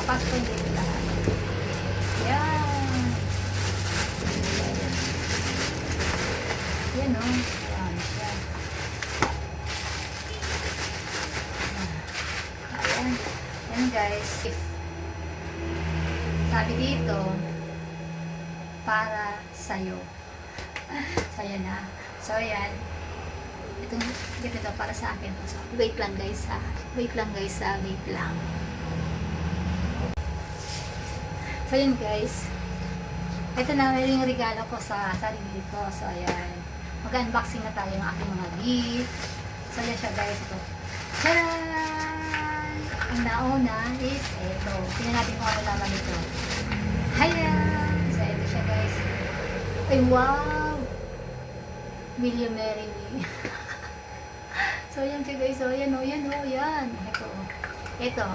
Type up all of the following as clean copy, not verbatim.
Pasko hindi ko lahat. Yan. Yan o. Marami siya. Ayan. Yan guys. Sabi dito, para sa'yo. So, yan na. So, yan. Itong, ito para sa akin. So, wait lang guys ha. Wait lang guys ha. Wait lang. So, yan guys. Ito na yung regalo ko sa sarili ko. So, ayan. Mag-unboxing na tayo ng aking mga gift. So, yan siya guys. Ito. Tcharan! Ang nauna is ito. Tingnan natin kung ano naman ito. Hayan! So, ito siya guys. Ay, wow! Will you marry me? So, yan siya guys. So, yan o, yan o, yan. Ito.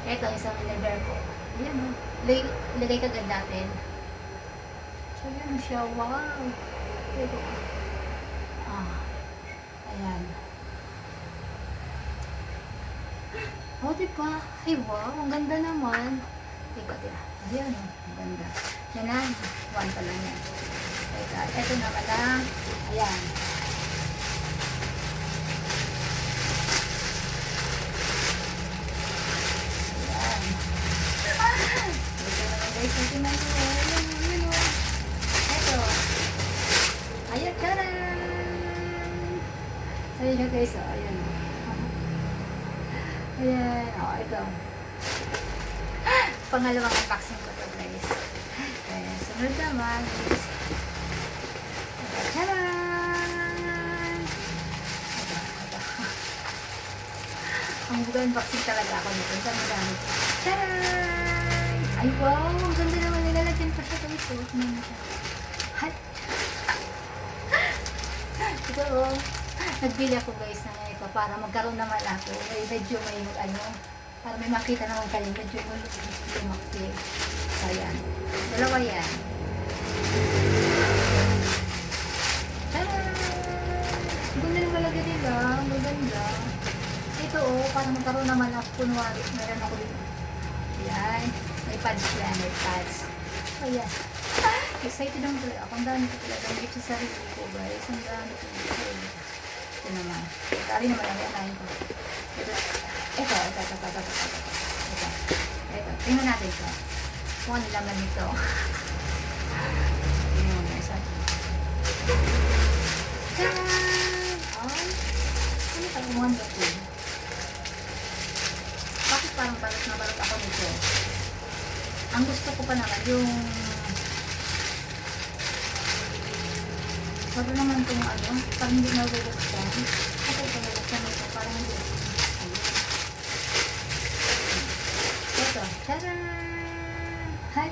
Ito, isang leather ko. Yan o. Lagay kagad natin. So, yan siya. Wow! Ito. Ayan. Oh, diba? Ay, wow. Ang ganda naman. Teka. Ayan o. Ang ganda. Yan na. One pa lang yan. Teka. Ito naman lang. Ayan. Ito naman guys, ito na ito. Ito. Ayan, taran! Ayan siya guys, ayan. Ayan, ito. Pangalawang unboxing ko ito guys. Ayan, sunod naman is taran! Ito. Ang unboxing talaga ako nito. Saan magamit? Taran! Ay, wow! Ang ganda naman. Nilalagyan pa siya guys. Ito naman siya. Hat! Ito oh. Nagbili ako guys na ito para magkaroon naman ako. Medyo may para may makita naman kayo. Medyo lumakti. So, yan. Dalawa yan. Tada! Ang ganda naman lagi diba? Ang ganda. Ito oh. Para magkaroon naman ako. Kunwari. Meron ako dito. Yan. May pads yan, may pads. So, yan. Excited naman talaga ako. Ang dami ko talaga. Ang gift sa sarili ko, guys. Ang dami ko. Ito naman. Kali naman ang yakain ko. Ito. Tingnan natin ito. Kung ano laman nito. Tingnan mo guys. Tcharan! Ay. Ano ka gumawa ko? Bakit parang balot na balot ako nito? Ang gusto ko pa naman yung sabi naman itong pag hindi nabubuksan ito nabubuksan ito parang hindi ito, taran! Hi!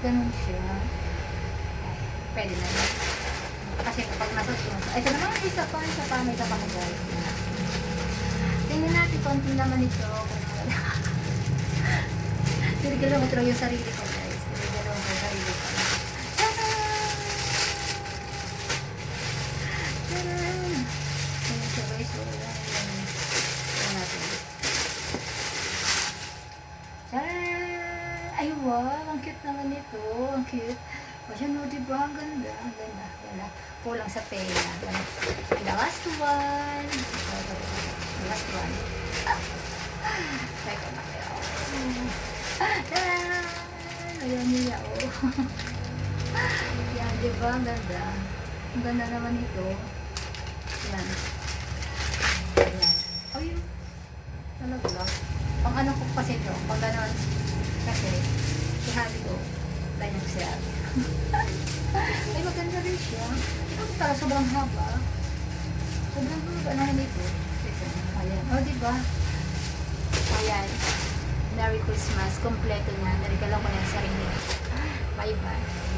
Ganun siya ay, pwede na yun kasi kapag masusunod ito naman isa pa may kapag guys tingnan natin konti naman ito tinigalaw ko yung sarili ko guys. Tinigalaw ko yung sarili ko. Tadaan! Tadaan! Ayan siya guys. Ayan natin. Tadaan! Ay wow! Ang cute naman ito. Ang cute. O siya no, diba? Ang ganda. Ang ganda. Ganda. Kulang sa pera. The last one. The last one. Teka na kayo. Ayan niya oh. Yan, diba? Ang ganda. Ang ganda naman ito. Yan. Ayan. Oh, yun. Talaga. Pang ano ko kasi ito. Pang gano'n. Kasi, si Habi ko. Dahil si Habi. Ay, maganda rin siya. Ito tara, sobrang haba. Sobrang haba naman ito. Ayan. Oh, diba? Ayan. Merry Christmas. Kompleto na. Narigalaw ko na sa sarili. Bye-bye.